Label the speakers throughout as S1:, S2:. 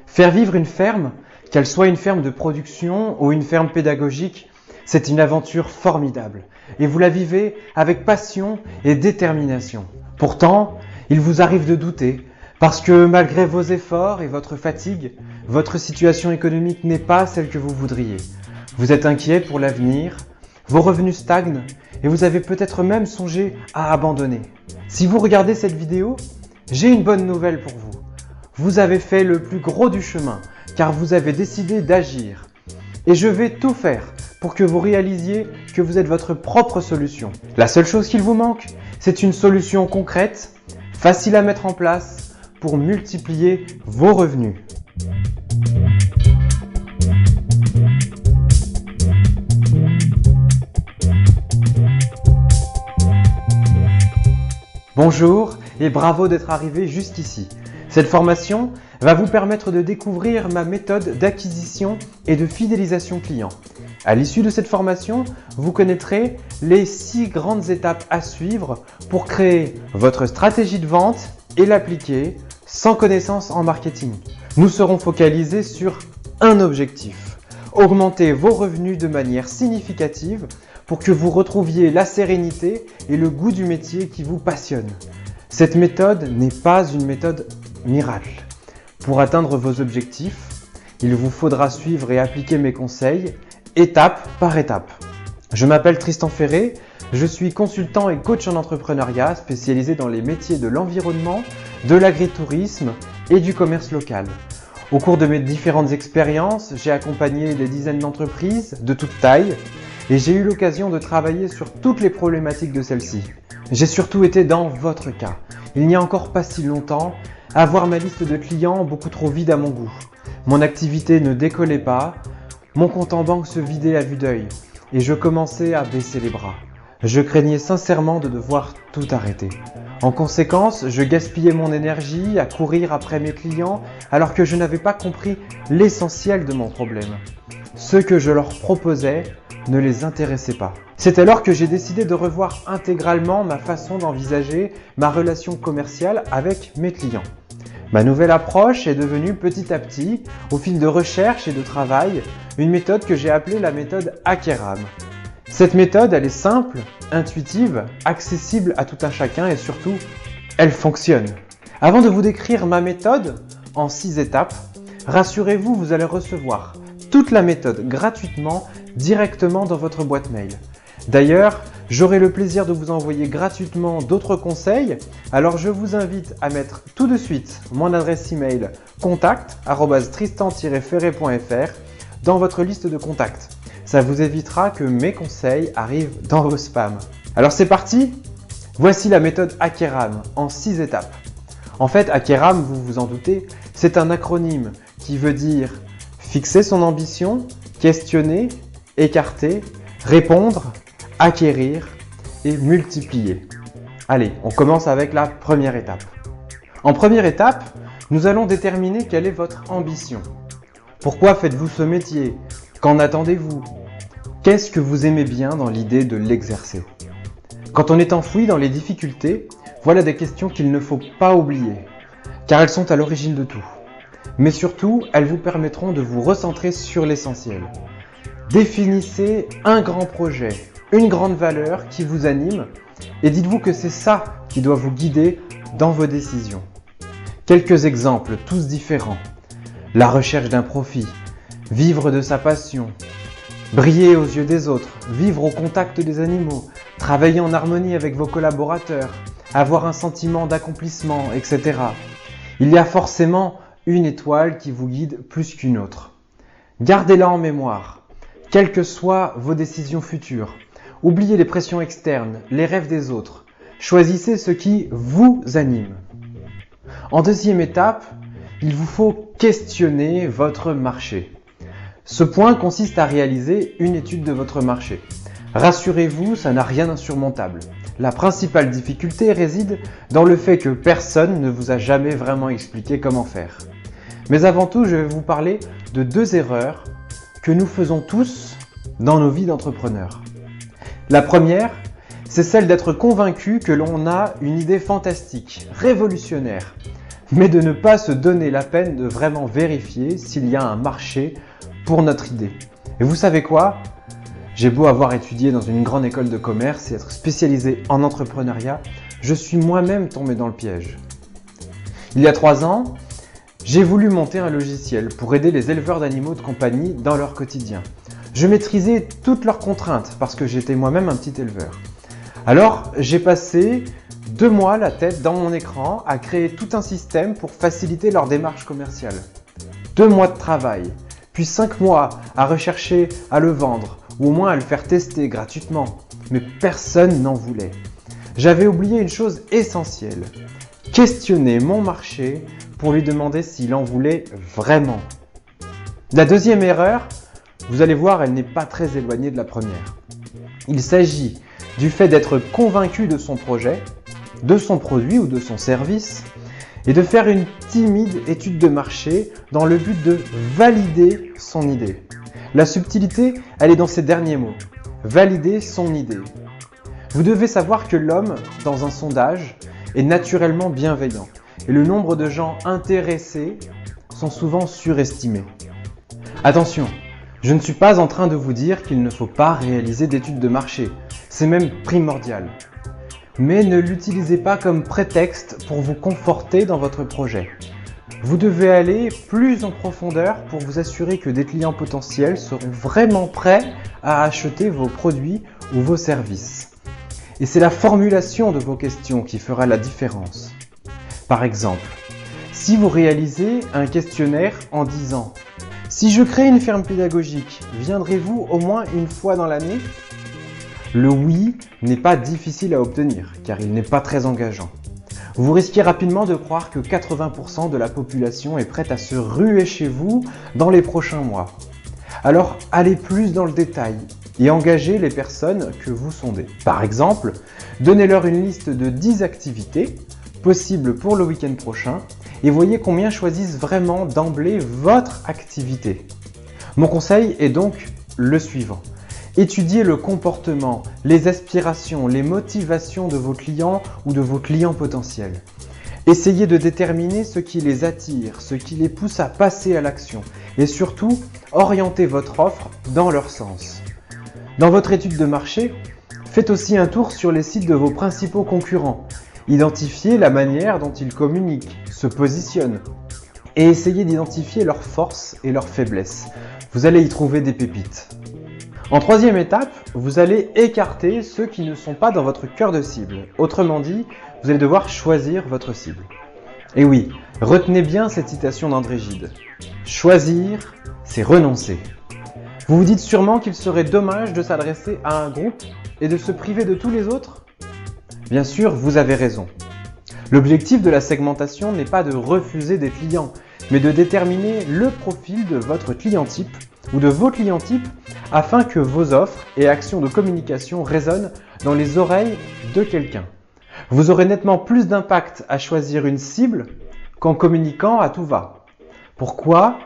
S1: Faire vivre une ferme, qu'elle soit une ferme de production ou une ferme pédagogique, c'est une aventure formidable et vous la vivez avec passion et détermination. Pourtant, il vous arrive de douter parce que malgré vos efforts et votre fatigue, votre situation économique n'est pas celle que vous voudriez. Vous êtes inquiet pour l'avenir, vos revenus stagnent et vous avez peut-être même songé à abandonner. Si vous regardez cette vidéo, j'ai une bonne nouvelle pour vous. Vous avez fait le plus gros du chemin car vous avez décidé d'agir. Et je vais tout faire pour que vous réalisiez que vous êtes votre propre solution. La seule chose qu'il vous manque, c'est une solution concrète, facile à mettre en place pour multiplier vos revenus. Bonjour et bravo d'être arrivé jusqu'ici. Cette formation va vous permettre de découvrir ma méthode d'acquisition et de fidélisation client. À l'issue de cette formation, vous connaîtrez les 6 grandes étapes à suivre pour créer votre stratégie de vente et l'appliquer sans connaissance en marketing. Nous serons focalisés sur un objectif, augmenter vos revenus de manière significative pour que vous retrouviez la sérénité et le goût du métier qui vous passionne. Cette méthode n'est pas une méthode miracle. Pour atteindre vos objectifs, il vous faudra suivre et appliquer mes conseils étape par étape. Je m'appelle Tristan Ferré, je suis consultant et coach en entrepreneuriat spécialisé dans les métiers de l'environnement, de l'agritourisme et du commerce local. Au cours de mes différentes expériences, j'ai accompagné des dizaines d'entreprises de toute taille et j'ai eu l'occasion de travailler sur toutes les problématiques de celles-ci. J'ai surtout été dans votre cas. Il n'y a encore pas si longtemps, à voir ma liste de clients beaucoup trop vide à mon goût. Mon activité ne décollait pas, mon compte en banque se vidait à vue d'œil et je commençais à baisser les bras. Je craignais sincèrement de devoir tout arrêter. En conséquence, je gaspillais mon énergie à courir après mes clients alors que je n'avais pas compris l'essentiel de mon problème. Ce que je leur proposais ne les intéressait pas. C'est alors que j'ai décidé de revoir intégralement ma façon d'envisager ma relation commerciale avec mes clients. Ma nouvelle approche est devenue petit à petit, au fil de recherche et de travail, une méthode que j'ai appelée la méthode Akeram. Cette méthode, elle est simple, intuitive, accessible à tout un chacun et surtout, elle fonctionne. Avant de vous décrire ma méthode en 6 étapes, rassurez-vous, vous allez recevoir toute la méthode gratuitement directement dans votre boîte mail. D'ailleurs, j'aurai le plaisir de vous envoyer gratuitement d'autres conseils, alors je vous invite à mettre tout de suite mon adresse email contact@tristan-ferré.fr dans votre liste de contacts. Ça vous évitera que mes conseils arrivent dans vos spams. Alors c'est parti! Voici la méthode Akeram en 6 étapes. En fait, Akeram, vous vous en doutez, c'est un acronyme qui veut dire fixer son ambition, questionner, écarter, répondre, acquérir et multiplier. Allez, on commence avec la première étape. En première étape, nous allons déterminer quelle est votre ambition. Pourquoi faites-vous ce métier? Qu'en attendez-vous? Qu'est-ce que vous aimez bien dans l'idée de l'exercer? Quand on est enfoui dans les difficultés, voilà des questions qu'il ne faut pas oublier, car elles sont à l'origine de tout. Mais surtout, elles vous permettront de vous recentrer sur l'essentiel. Définissez un grand projet, une grande valeur qui vous anime et dites-vous que c'est ça qui doit vous guider dans vos décisions. Quelques exemples, tous différents. La recherche d'un profit, vivre de sa passion, briller aux yeux des autres, vivre au contact des animaux, travailler en harmonie avec vos collaborateurs, avoir un sentiment d'accomplissement, etc. Il y a forcément une étoile qui vous guide plus qu'une autre. Gardez-la en mémoire, quelles que soient vos décisions futures. Oubliez les pressions externes, les rêves des autres. Choisissez ce qui vous anime. En deuxième étape, il vous faut questionner votre marché. Ce point consiste à réaliser une étude de votre marché. Rassurez-vous, ça n'a rien d'insurmontable. La principale difficulté réside dans le fait que personne ne vous a jamais vraiment expliqué comment faire. Mais avant tout, je vais vous parler de 2 erreurs que nous faisons tous dans nos vies d'entrepreneurs. La première, c'est celle d'être convaincu que l'on a une idée fantastique, révolutionnaire. mais de ne pas se donner la peine de vraiment vérifier s'il y a un marché pour notre idée. Et vous savez quoi? J'ai beau avoir étudié dans une grande école de commerce et être spécialisé en entrepreneuriat, je suis moi-même tombé dans le piège. Il y a 3 ans, j'ai voulu monter un logiciel pour aider les éleveurs d'animaux de compagnie dans leur quotidien. Je maîtrisais toutes leurs contraintes parce que j'étais moi-même un petit éleveur. Alors, j'ai passé 2 mois la tête dans mon écran à créer tout un système pour faciliter leur démarche commerciale. 2 mois de travail, puis 5 mois à rechercher à le vendre ou au moins à le faire tester gratuitement. Mais personne n'en voulait. J'avais oublié une chose essentielle. Questionner mon marché pour lui demander s'il en voulait vraiment. La deuxième erreur, vous allez voir, elle n'est pas très éloignée de la première. Il s'agit du fait d'être convaincu de son projet, de son produit ou de son service et de faire une timide étude de marché dans le but de valider son idée. La subtilité, elle est dans ces derniers mots. Valider son idée. Vous devez savoir que l'homme, dans un sondage, est naturellement bienveillant et le nombre de gens intéressés sont souvent surestimés. Attention, je ne suis pas en train de vous dire qu'il ne faut pas réaliser d'études de marché, c'est même primordial. Mais ne l'utilisez pas comme prétexte pour vous conforter dans votre projet. Vous devez aller plus en profondeur pour vous assurer que des clients potentiels seront vraiment prêts à acheter vos produits ou vos services. Et c'est la formulation de vos questions qui fera la différence. Par exemple, si vous réalisez un questionnaire en disant « Si je crée une ferme pédagogique, viendrez-vous au moins une fois dans l'année ?» Le oui n'est pas difficile à obtenir car il n'est pas très engageant. Vous risquez rapidement de croire que 80% de la population est prête à se ruer chez vous dans les prochains mois. Alors allez plus dans le détail et engagez les personnes que vous sondez. Par exemple, donnez-leur une liste de 10 activités possibles pour le week-end prochain et voyez combien choisissent vraiment d'emblée votre activité. Mon conseil est donc le suivant. Étudiez le comportement, les aspirations, les motivations de vos clients ou de vos clients potentiels. Essayez de déterminer ce qui les attire, ce qui les pousse à passer à l'action et surtout, orientez votre offre dans leur sens. Dans votre étude de marché, faites aussi un tour sur les sites de vos principaux concurrents. Identifiez la manière dont ils communiquent, se positionnent et essayez d'identifier leurs forces et leurs faiblesses. Vous allez y trouver des pépites. En troisième étape, vous allez écarter ceux qui ne sont pas dans votre cœur de cible. Autrement dit, vous allez devoir choisir votre cible. Et oui, retenez bien cette citation d'André Gide. Choisir, c'est renoncer. Vous vous dites sûrement qu'il serait dommage de s'adresser à un groupe et de se priver de tous les autres? Bien sûr, vous avez raison. L'objectif de la segmentation n'est pas de refuser des clients, mais de déterminer le profil de votre client type ou de vos clients types afin que vos offres et actions de communication résonnent dans les oreilles de quelqu'un. Vous aurez nettement plus d'impact à choisir une cible qu'en communiquant à tout va. Pourquoi ?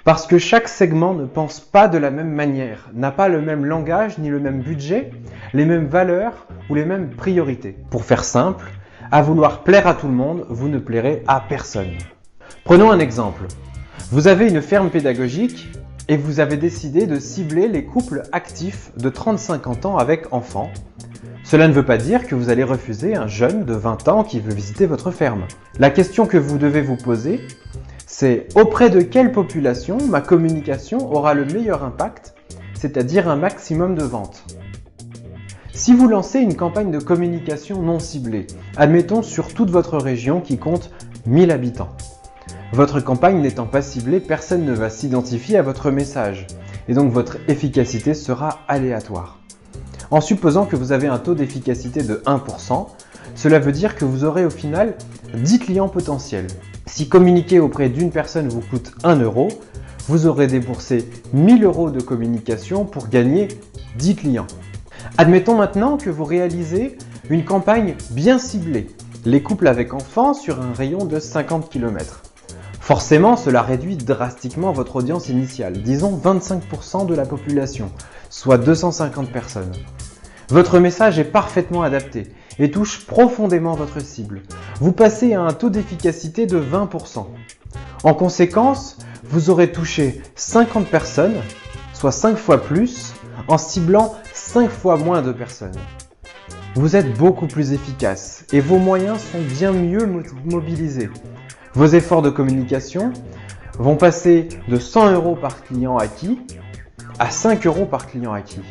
S1: Parce que chaque segment ne pense pas de la même manière, n'a pas le même langage ni le même budget, les mêmes valeurs ou les mêmes priorités. Pour faire simple, à vouloir plaire à tout le monde, vous ne plairez à personne. Prenons un exemple. Vous avez une ferme pédagogique et vous avez décidé de cibler les couples actifs de 30-50 ans avec enfants. Cela ne veut pas dire que vous allez refuser un jeune de 20 ans qui veut visiter votre ferme. La question que vous devez vous poser, c'est auprès de quelle population ma communication aura le meilleur impact, c'est-à-dire un maximum de ventes. Si vous lancez une campagne de communication non ciblée, admettons sur toute votre région qui compte 1000 habitants, votre campagne n'étant pas ciblée, personne ne va s'identifier à votre message et donc votre efficacité sera aléatoire. En supposant que vous avez un taux d'efficacité de 1%, cela veut dire que vous aurez au final 10 clients potentiels. Si communiquer auprès d'une personne vous coûte 1 euro, vous aurez déboursé 1000 euros de communication pour gagner 10 clients. Admettons maintenant que vous réalisez une campagne bien ciblée, les couples avec enfants sur un rayon de 50 km. Forcément, cela réduit drastiquement votre audience initiale, disons 25% de la population, soit 250 personnes. Votre message est parfaitement adapté et touche profondément votre cible. Vous passez à un taux d'efficacité de 20%. En conséquence, vous aurez touché 50 personnes, soit 5 fois plus, en ciblant 5 fois moins de personnes. Vous êtes beaucoup plus efficace et vos moyens sont bien mieux mobilisés. Vos efforts de communication vont passer de 100 € par client acquis à 5 € par client acquis.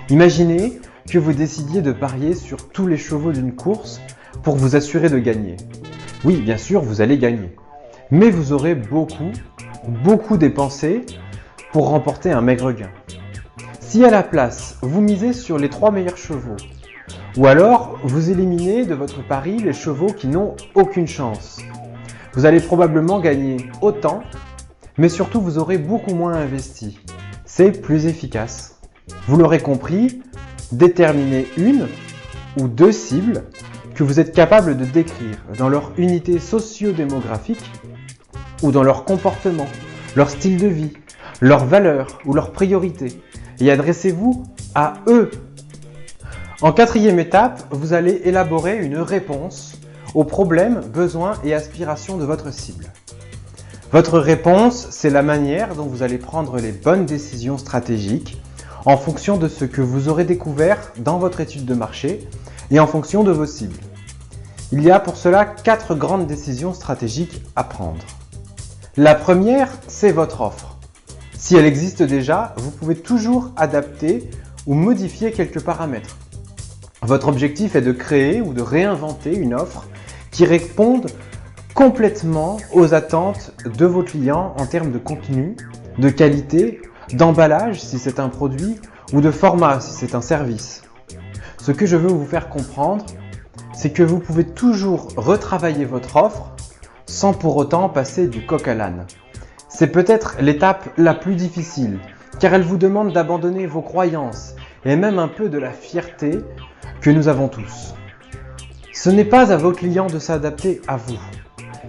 S1: Imaginez que vous décidiez de parier sur tous les chevaux d'une course pour vous assurer de gagner. Oui, bien sûr, vous allez gagner. Mais vous aurez beaucoup dépensé pour remporter un maigre gain. Si à la place, vous misez sur les 3 meilleurs chevaux, ou alors vous éliminez de votre pari les chevaux qui n'ont aucune chance, vous allez probablement gagner autant, mais surtout vous aurez beaucoup moins investi. C'est plus efficace. Vous l'aurez compris, déterminez une ou deux cibles que vous êtes capable de décrire dans leur unité socio-démographique ou dans leur comportement, leur style de vie, leurs valeurs ou leurs priorités et adressez-vous à eux. En quatrième étape, vous allez élaborer une réponse aux problèmes, besoins et aspirations de votre cible. Votre réponse, c'est la manière dont vous allez prendre les bonnes décisions stratégiques en fonction de ce que vous aurez découvert dans votre étude de marché et en fonction de vos cibles. Il y a pour cela 4 grandes décisions stratégiques à prendre. La première, c'est votre offre. Si elle existe déjà, vous pouvez toujours adapter ou modifier quelques paramètres. Votre objectif est de créer ou de réinventer une offre qui réponde complètement aux attentes de vos clients en termes de contenu, de qualité, d'emballage si c'est un produit ou de format si c'est un service. Ce que je veux vous faire comprendre, c'est que vous pouvez toujours retravailler votre offre sans pour autant passer du coq à l'âne. C'est peut-être l'étape la plus difficile car elle vous demande d'abandonner vos croyances et même un peu de la fierté que nous avons tous. Ce n'est pas à vos clients de s'adapter à vous.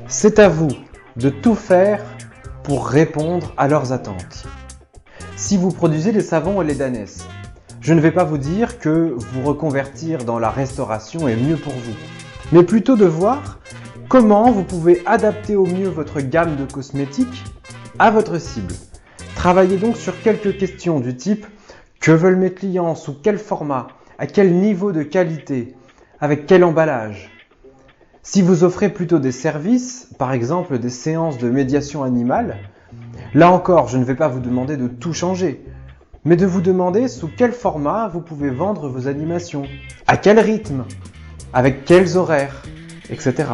S1: C'est à vous de tout faire pour répondre à leurs attentes. Si vous produisez des savons et les danesses, je ne vais pas vous dire que vous reconvertir dans la restauration est mieux pour vous, mais plutôt de voir comment vous pouvez adapter au mieux votre gamme de cosmétiques à votre cible. Travaillez donc sur quelques questions du type « Que veulent mes clients ? Sous quel format ? À quel niveau de qualité ? Avec quel emballage ?» Si vous offrez plutôt des services, par exemple des séances de médiation animale, là encore, je ne vais pas vous demander de tout changer, mais de vous demander sous quel format vous pouvez vendre vos animations, à quel rythme, avec quels horaires, etc.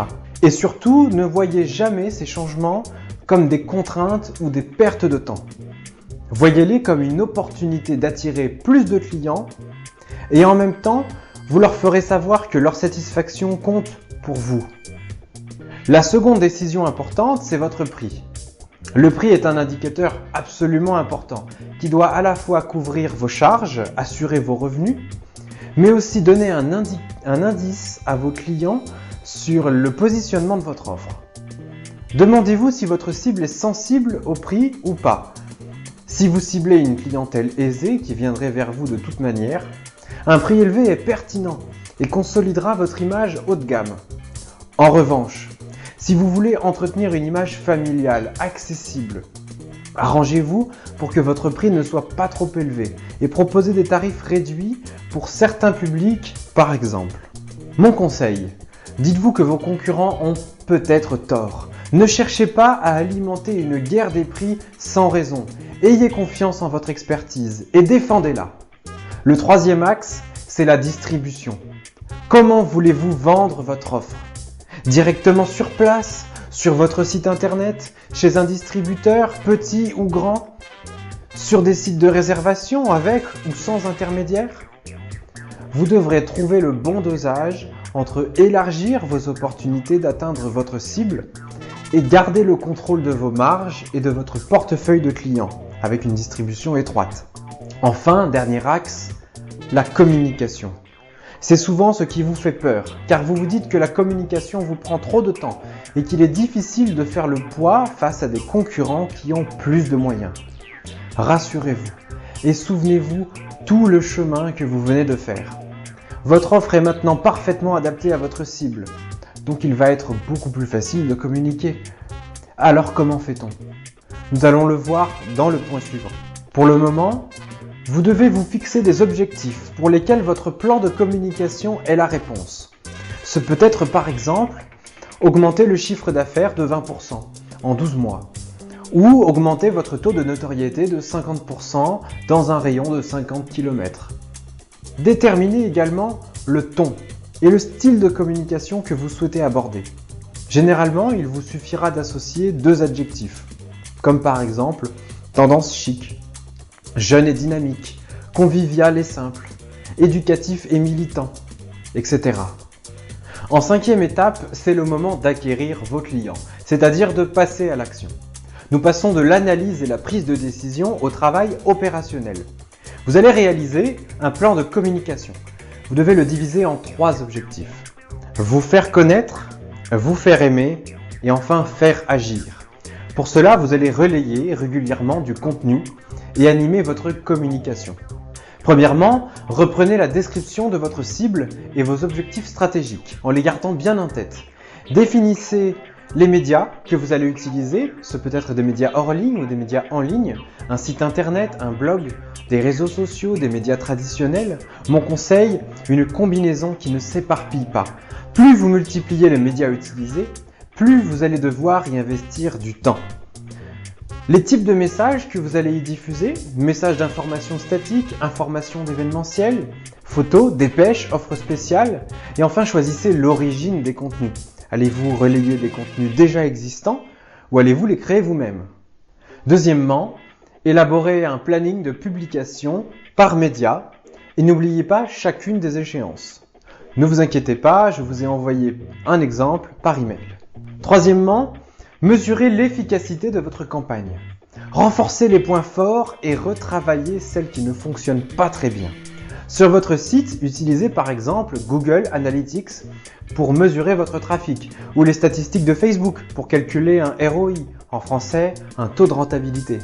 S1: Et surtout, ne voyez jamais ces changements comme des contraintes ou des pertes de temps. Voyez-les comme une opportunité d'attirer plus de clients et en même temps, vous leur ferez savoir que leur satisfaction compte pour vous. La seconde décision importante, c'est votre prix. Le prix est un indicateur absolument important qui doit à la fois couvrir vos charges, assurer vos revenus, mais aussi donner un indice à vos clients sur le positionnement de votre offre. Demandez-vous si votre cible est sensible au prix ou pas. Si vous ciblez une clientèle aisée qui viendrait vers vous de toute manière, un prix élevé est pertinent et consolidera votre image haut de gamme. En revanche, si vous voulez entretenir une image familiale, accessible, arrangez-vous pour que votre prix ne soit pas trop élevé et proposez des tarifs réduits pour certains publics par exemple. Mon conseil, dites-vous que vos concurrents ont peut-être tort. Ne cherchez pas à alimenter une guerre des prix sans raison. Ayez confiance en votre expertise et défendez-la. Le troisième axe, c'est la distribution. Comment voulez-vous vendre votre offre ? Directement sur place, sur votre site internet, chez un distributeur, petit ou grand, sur des sites de réservation avec ou sans intermédiaire ? Vous devrez trouver le bon dosage entre élargir vos opportunités d'atteindre votre cible et garder le contrôle de vos marges et de votre portefeuille de clients avec une distribution étroite. Enfin, dernier axe, la communication. C'est souvent ce qui vous fait peur, car vous vous dites que la communication vous prend trop de temps et qu'il est difficile de faire le poids face à des concurrents qui ont plus de moyens. Rassurez-vous et souvenez-vous tout le chemin que vous venez de faire. Votre offre est maintenant parfaitement adaptée à votre cible, donc il va être beaucoup plus facile de communiquer. Alors comment fait-on? Nous allons le voir dans le point suivant. Pour le moment, vous devez vous fixer des objectifs pour lesquels votre plan de communication est la réponse. Ce peut être par exemple augmenter le chiffre d'affaires de 20% en 12 mois ou augmenter votre taux de notoriété de 50% dans un rayon de 50 km. Déterminez également le ton et le style de communication que vous souhaitez aborder. Généralement, il vous suffira d'associer 2 adjectifs, comme par exemple tendance chic, jeune et dynamique, convivial et simple, éducatif et militant, etc. En 5e étape, c'est le moment d'acquérir vos clients, c'est-à-dire de passer à l'action. Nous passons de l'analyse et la prise de décision au travail opérationnel. Vous allez réaliser un plan de communication. Vous devez le diviser en 3 objectifs. Vous faire connaître, vous faire aimer et enfin faire agir. Pour cela, vous allez relayer régulièrement du contenu et animer votre communication. Premièrement, reprenez la description de votre cible et vos objectifs stratégiques en les gardant bien en tête. Définissez les médias que vous allez utiliser, ce peut être des médias hors ligne ou des médias en ligne, un site internet, un blog, des réseaux sociaux, des médias traditionnels. Mon conseil, une combinaison qui ne s'éparpille pas. Plus vous multipliez les médias utilisés, plus vous allez devoir y investir du temps. Les types de messages que vous allez y diffuser, messages d'information statique, information d'événementiel, photos, dépêches, offres spéciales, et enfin choisissez l'origine des contenus. Allez-vous relayer des contenus déjà existants ou allez-vous les créer vous-même? Deuxièmement, élaborez un planning de publication par média et n'oubliez pas chacune des échéances. Ne vous inquiétez pas, je vous ai envoyé un exemple par email. Troisièmement, mesurez l'efficacité de votre campagne. Renforcez les points forts et retravaillez celles qui ne fonctionnent pas très bien. Sur votre site, utilisez par exemple Google Analytics pour mesurer votre trafic ou les statistiques de Facebook pour calculer un ROI, en français, un taux de rentabilité.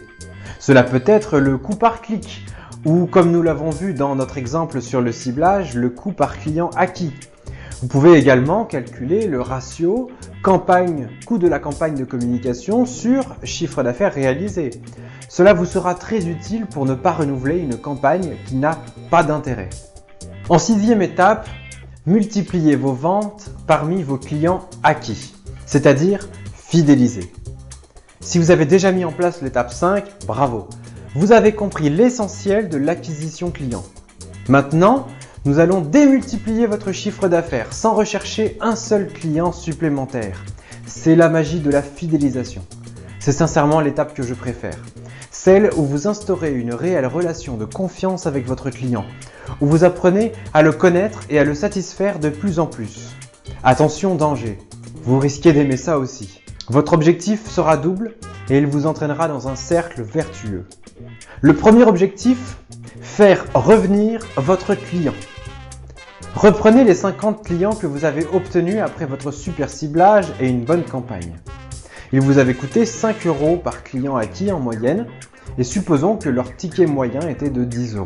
S1: Cela peut être le coût par clic ou, comme nous l'avons vu dans notre exemple sur le ciblage, le coût par client acquis. Vous pouvez également calculer le ratio coût de la campagne de communication sur chiffre d'affaires réalisé. Cela vous sera très utile pour ne pas renouveler une campagne qui n'a pas d'intérêt. En 6e étape, multipliez vos ventes parmi vos clients acquis, c'est-à-dire fidélisés. Si vous avez déjà mis en place l'étape 5, bravo! Vous avez compris l'essentiel de l'acquisition client. Maintenant, nous allons démultiplier votre chiffre d'affaires sans rechercher un seul client supplémentaire. C'est la magie de la fidélisation. C'est sincèrement l'étape que je préfère. Celle où vous instaurez une réelle relation de confiance avec votre client, où vous apprenez à le connaître et à le satisfaire de plus en plus. Attention, danger, vous risquez d'aimer ça aussi. Votre objectif sera double et il vous entraînera dans un cercle vertueux. Le premier objectif, faire revenir votre client. Reprenez les 50 clients que vous avez obtenus après votre super ciblage et une bonne campagne. Il vous avait coûté 5 € par client acquis en moyenne et supposons que leur ticket moyen était de 10 €.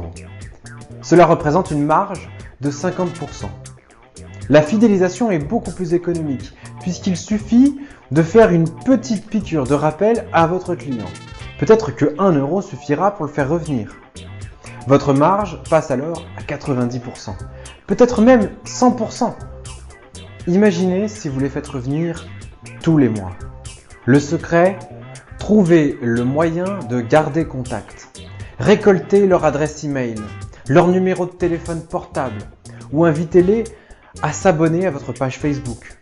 S1: Cela représente une marge de 50%. La fidélisation est beaucoup plus économique puisqu'il suffit de faire une petite piqûre de rappel à votre client. Peut-être que 1 € suffira pour le faire revenir. Votre marge passe alors à 90%, peut-être même 100%. Imaginez si vous les faites revenir tous les mois. Le secret, trouvez le moyen de garder contact. Récoltez leur adresse email, leur numéro de téléphone portable ou invitez-les à s'abonner à votre page Facebook.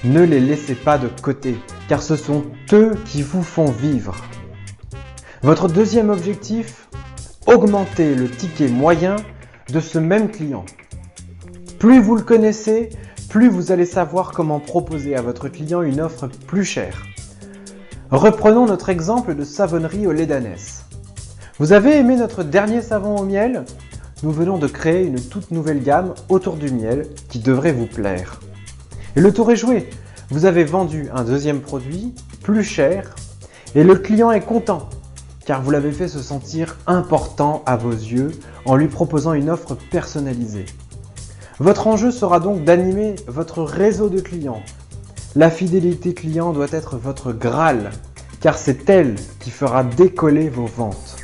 S1: Ne les laissez pas de côté car ce sont eux qui vous font vivre. Votre deuxième objectif, augmentez le ticket moyen de ce même client. Plus vous le connaissez, plus vous allez savoir comment proposer à votre client une offre plus chère. Reprenons notre exemple de savonnerie au lait d'ânesse. Vous avez aimé notre dernier savon au miel? Nous venons de créer une toute nouvelle gamme autour du miel qui devrait vous plaire. Et le tour est joué. Vous avez vendu un deuxième produit plus cher et le client est content car vous l'avez fait se sentir important à vos yeux en lui proposant une offre personnalisée. Votre enjeu sera donc d'animer votre réseau de clients. La fidélité client doit être votre Graal, car c'est elle qui fera décoller vos ventes.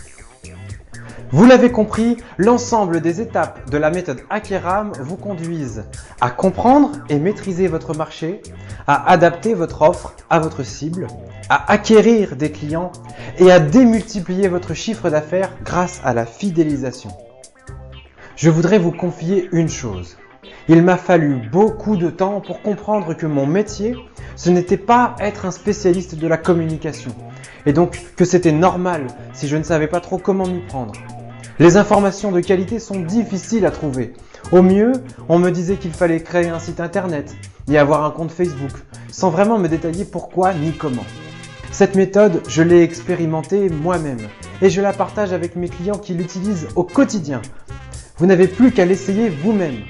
S1: Vous l'avez compris, l'ensemble des étapes de la méthode Akeram vous conduisent à comprendre et maîtriser votre marché, à adapter votre offre à votre cible, à acquérir des clients et à démultiplier votre chiffre d'affaires grâce à la fidélisation. Je voudrais vous confier une chose. Il m'a fallu beaucoup de temps pour comprendre que mon métier, ce n'était pas être un spécialiste de la communication, et donc que c'était normal si je ne savais pas trop comment m'y prendre. Les informations de qualité sont difficiles à trouver. Au mieux, on me disait qu'il fallait créer un site internet et avoir un compte Facebook, sans vraiment me détailler pourquoi ni comment. Cette méthode, je l'ai expérimentée moi-même et je la partage avec mes clients qui l'utilisent au quotidien. Vous n'avez plus qu'à l'essayer vous-même.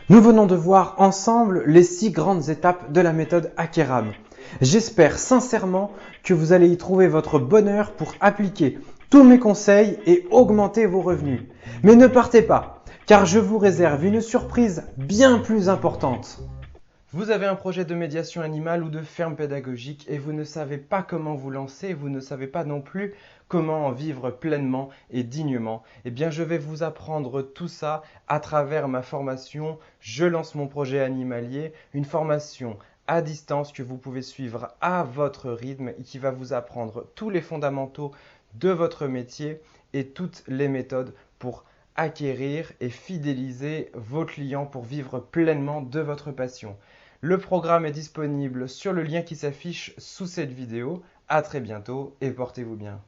S1: Nous venons de voir ensemble les 6 grandes étapes de la méthode Akeram. J'espère sincèrement que vous allez y trouver votre bonheur pour appliquer tous mes conseils et augmenter vos revenus. Mais ne partez pas, car je vous réserve une surprise bien plus importante. Vous avez un projet de médiation animale ou de ferme pédagogique et vous ne savez pas comment vous lancer, vous ne savez pas non plus comment en vivre pleinement et dignement. Eh bien, je vais vous apprendre tout ça à travers ma formation Je lance mon projet animalier, une formation à distance que vous pouvez suivre à votre rythme et qui va vous apprendre tous les fondamentaux de votre métier et toutes les méthodes pour acquérir et fidéliser vos clients pour vivre pleinement de votre passion. Le programme est disponible sur le lien qui s'affiche sous cette vidéo. À très bientôt et portez-vous bien.